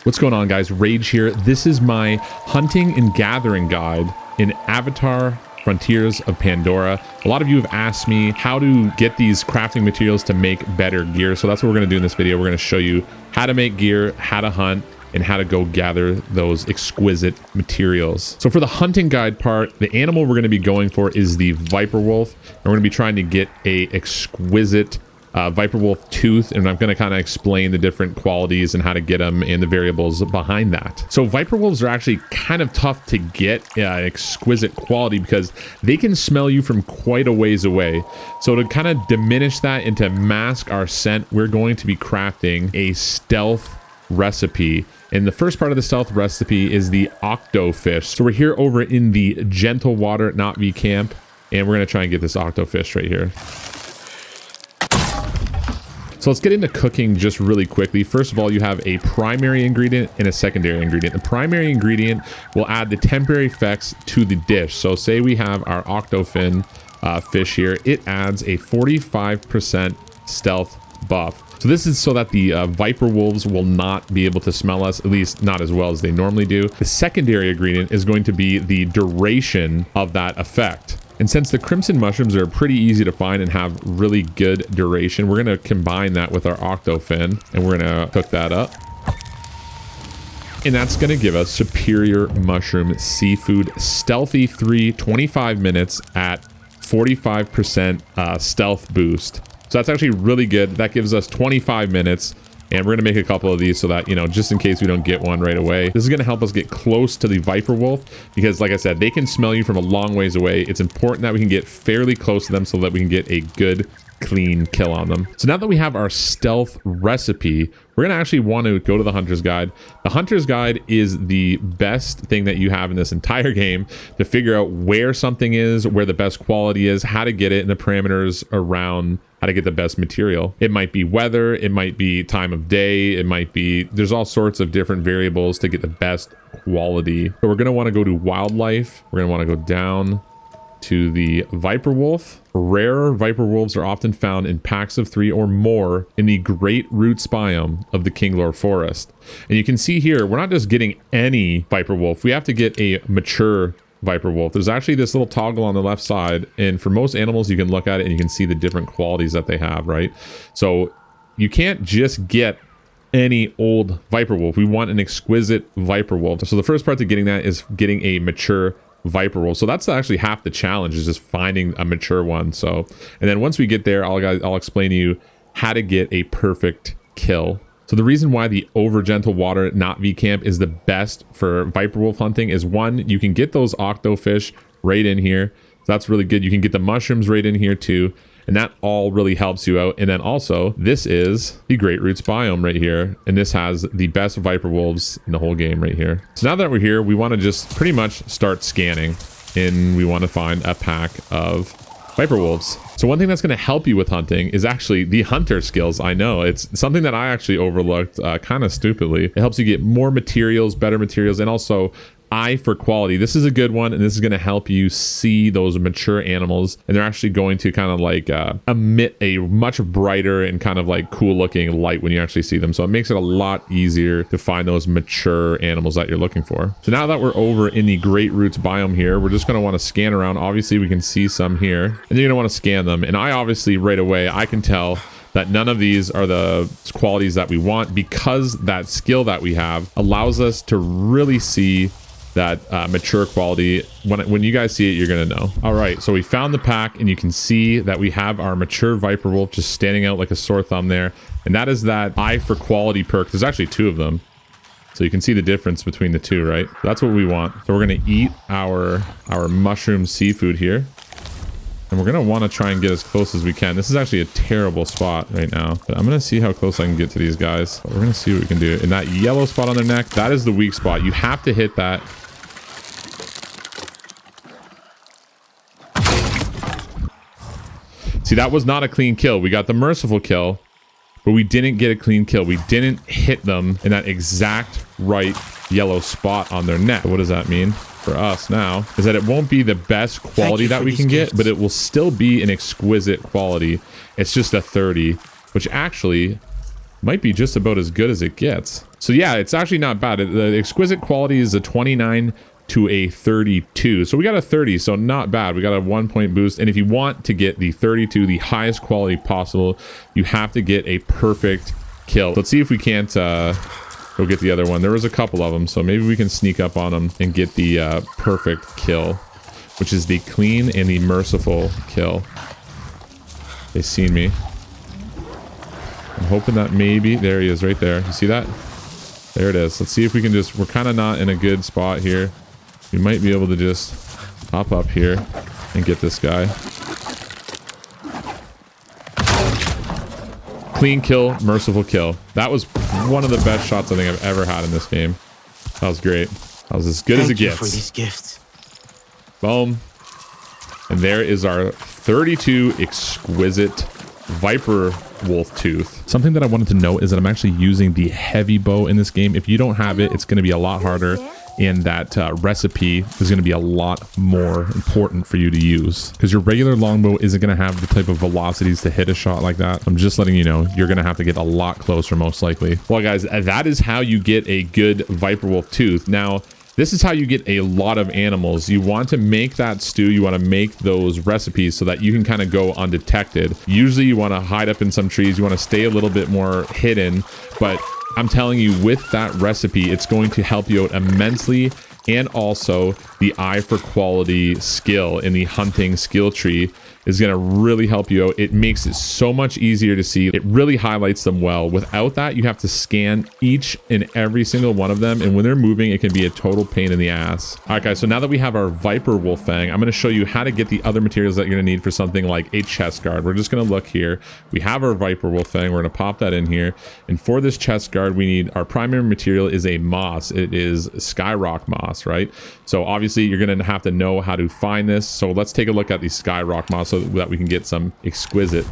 What's going on, guys? Rage here. This is my hunting and gathering guide in Avatar Frontiers of Pandora. A lot of you have asked me how to get these crafting materials to make better gear. So that's what we're going to do in this video. We're going to show you how to make gear, how to hunt, and how to go gather those exquisite materials. So for the hunting guide part, the animal we're going to be going for is the Viperwolf. And we're going to be trying to get a exquisite Viperwolf tooth, and I'm going to kind of explain the different qualities and how to get them and the variables behind that. So Viperwolves are actually kind of tough to get exquisite quality because they can smell you from quite a ways away. So to kind of diminish that and to mask our scent, we're going to be crafting a stealth recipe. And the first part of the stealth recipe is the octofish. So we're here over in the gentle water at Not V camp, and we're going to try and get this octofish right here. So let's get into cooking just really quickly. First of all, you have a primary ingredient and a secondary ingredient. The primary ingredient will add the temporary effects to the dish. So say we have our octofin fish here. It adds a 45% stealth buff. So this is so that the viper wolves will not be able to smell us, at least not as well as they normally do. The secondary ingredient is going to be the duration of that effect. And since the crimson mushrooms are pretty easy to find and have really good duration, we're going to combine that with our octofin, and we're going to cook that up. And that's going to give us superior mushroom seafood, stealthy 25 minutes at 45% stealth boost. So that's actually really good. That gives us 25 minutes. And we're going to make a couple of these so that, you know, just in case we don't get one right away. This is going to help us get close to the Viperwolf because, like I said, they can smell you from a long ways away. It's important that we can get fairly close to them so that we can get a good, clean kill on them. So now that we have our stealth recipe, we're going to actually want to go to the Hunter's Guide. The Hunter's Guide is the best thing that you have in this entire game to figure out where something is, where the best quality is, how to get it, and the parameters around how to get the best material. It might be weather, it might be time of day, it might be, there's all sorts of different variables to get the best quality. So we're going to want to go to wildlife. We're going to want to go down to the Viperwolf. Rare Viperwolves are often found in packs of 3 or more in the Great Roots biome of the Kinglore Forest. And you can see here, we're not just getting any Viperwolf. We have to get a mature Viperwolf. There's actually this little toggle on the left side, and for most animals you can look at it and you can see the different qualities that they have, right? So you can't just get any old Viperwolf. We want an exquisite Viperwolf. So the first part to getting that is getting a mature Viperwolf. So that's actually half the challenge, is just finding a mature one. So, and then once we get there, I'll explain to you how to get a perfect kill. So the reason why the over gentle water Not V camp is the best for Viperwolf hunting is, one, you can get those octofish right in here. So that's really good. You can get the mushrooms right in here too. And that all really helps you out. And then also, this is the Great Roots biome right here. And this has the best Viperwolves in the whole game right here. So now that we're here, we want to just pretty much start scanning. And we want to find a pack of Viperwolves. So one thing that's going to help you with hunting is actually the hunter skills. I know it's something that I actually overlooked kind of stupidly. It helps you get more materials, better materials, and also eye for quality. This is a good one, and this is going to help you see those mature animals, and they're actually going to kind of like emit a much brighter and kind of like cool looking light when you actually see them. So it makes it a lot easier to find those mature animals that you're looking for. So now that we're over in the Great Roots biome here, we're just going to want to scan around. Obviously we can see some here, and then you're going to want to scan them. And I obviously right away I can tell that none of these are the qualities that we want, because that skill that we have allows us to really see that mature quality. When you guys see it, you're gonna know. All right, so we found the pack, and you can see that we have our mature Viperwolf just standing out like a sore thumb there, and that is that eye for quality perk. There's actually 2 of them, so you can see the difference between the 2, right? That's what we want. So we're gonna eat our mushroom seafood here, and we're gonna want to try and get as close as we can. This is actually a terrible spot right now, but I'm gonna see how close I can get to these guys. But we're gonna see what we can do. And that yellow spot on their neck, that is the weak spot. You have to hit that. See, that was not a clean kill. We got the merciful kill, but we didn't get a clean kill. We didn't hit them in that exact right yellow spot on their neck. What does that mean for us now is that it won't be the best quality that we can get, but it will still be an exquisite quality. It's just a 30, which actually might be just about as good as it gets. So yeah, it's actually not bad. The exquisite quality is a 29 to a 32. So we got a 30, so not bad. We got a 1-point boost. And if you want to get the 32, the highest quality possible, you have to get a perfect kill. Let's see if we can't go get the other one. There was a couple of them, so maybe we can sneak up on them and get the perfect kill, which is the clean and the merciful kill. They seen me. I'm hoping that maybe, there he is right there. You see that? There it is. Let's see if we can just, we're kind of not in a good spot here. We might be able to just hop up here and get this guy. Clean kill, merciful kill. That was one of the best shots I think I've ever had in this game. That was great. That was as good as it gets. Thank you for these gifts. Boom. And there is our 32 exquisite Viperwolf tooth. Something that I wanted to note is that I'm actually using the heavy bow in this game. If you don't have it, it's going to be a lot harder, and that recipe is going to be a lot more important for you to use, because your regular longbow isn't going to have the type of velocities to hit a shot like that. I'm just letting you know, you're going to have to get a lot closer most likely. Well guys, that is how you get a good Viperwolf tooth. Now, this is how you get a lot of animals. You want to make that stew. You want to make those recipes so that you can kind of go undetected. Usually you want to hide up in some trees. You want to stay a little bit more hidden. But I'm telling you, with that recipe, it's going to help you out immensely. And also the eye for quality skill in the hunting skill tree is going to really help you out. It makes it so much easier to see. It really highlights them well. Without that, you have to scan each and every single one of them, and when they're moving, it can be a total pain in the ass. All right guys, so now that we have our Viperwolf fang, I'm going to show you how to get the other materials that you're going to need for something like a chest guard. We're just going to look here. We have our Viperwolf fang. We're going to pop that in here, and for this chest guard, we need, our primary material is a moss. It is Skyrock moss, right? So obviously you're going to have to know how to find this. So let's take a look at the Skyrock moss so that we can get some exquisite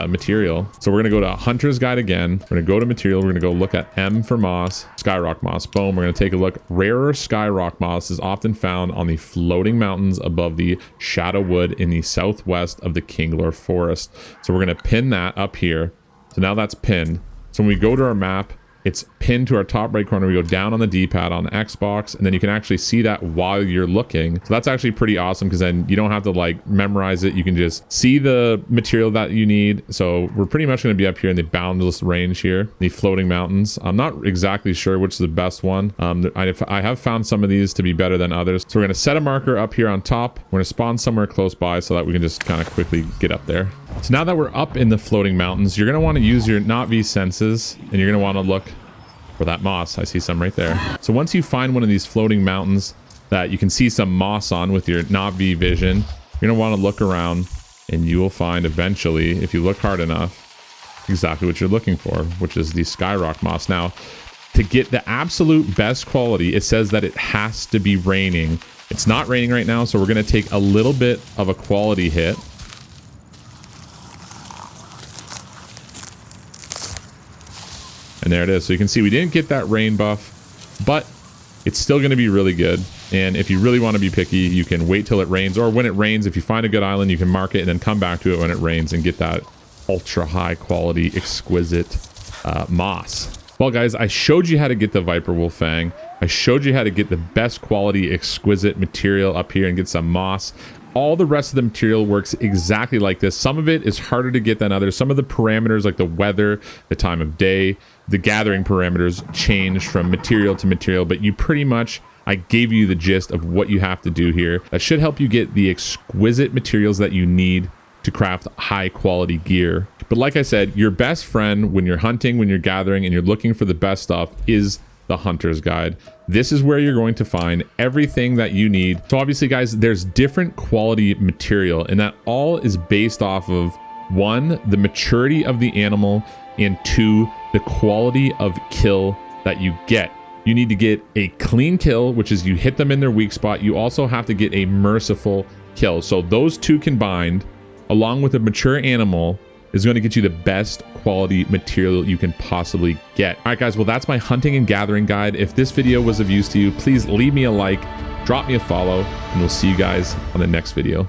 material. So we're going to go to Hunter's Guide again. We're going to go to material. We're going to go look at M for moss, Skyrock moss. Boom. We're going to take a look. Rarer Skyrock moss is often found on the floating mountains above the Shadow Wood in the southwest of the Kinglor Forest. So we're going to pin that up here. So now that's pinned. So when we go to our map, it's pinned to our top right corner. We go down on the D-pad on the Xbox, and then you can actually see that while you're looking. So that's actually pretty awesome, because then you don't have to like memorize it. You can just see the material that you need. So we're pretty much going to be up here in the boundless range here, the floating mountains. I'm not exactly sure which is the best one. I have found some of these to be better than others. So we're going to set a marker up here on top. We're going to spawn somewhere close by so that we can just kind of quickly get up there. So now that we're up in the floating mountains, you're going to want to use your Not-V senses, and you're going to want to look for that moss. I see some right there. So once you find one of these floating mountains that you can see some moss on with your Not-V vision, you're going to want to look around, and you will find eventually, if you look hard enough, exactly what you're looking for, which is the Skyrock moss. Now, to get the absolute best quality, it says that it has to be raining. It's not raining right now, so we're going to take a little bit of a quality hit. And there it is. So you can see we didn't get that rain buff, but it's still going to be really good. And if you really want to be picky, you can wait till it rains, or when it rains, if you find a good island, you can mark it and then come back to it when it rains and get that ultra high quality, exquisite moss. Well guys, I showed you how to get the Viperwolf fang. I showed you how to get the best quality, exquisite material up here and get some moss. All the rest of the material works exactly like this. Some of it is harder to get than others. Some of the parameters, like the weather, the time of day, the gathering parameters change from material to material, but you pretty much, I gave you the gist of what you have to do here. That should help you get the exquisite materials that you need to craft high quality gear. But like I said, your best friend when you're hunting, when you're gathering, and you're looking for the best stuff is the Hunter's Guide. This is where you're going to find everything that you need. So obviously guys, there's different quality material, and that all is based off of 1, the maturity of the animal, and 2, the quality of kill that you get. You need to get a clean kill, which is you hit them in their weak spot. You also have to get a merciful kill. So those two combined, along with a mature animal, is going to get you the best quality material you can possibly get. All right guys, well that's my hunting and gathering guide. If this video was of use to you, please leave me a like, drop me a follow, and we'll see you guys on the next video.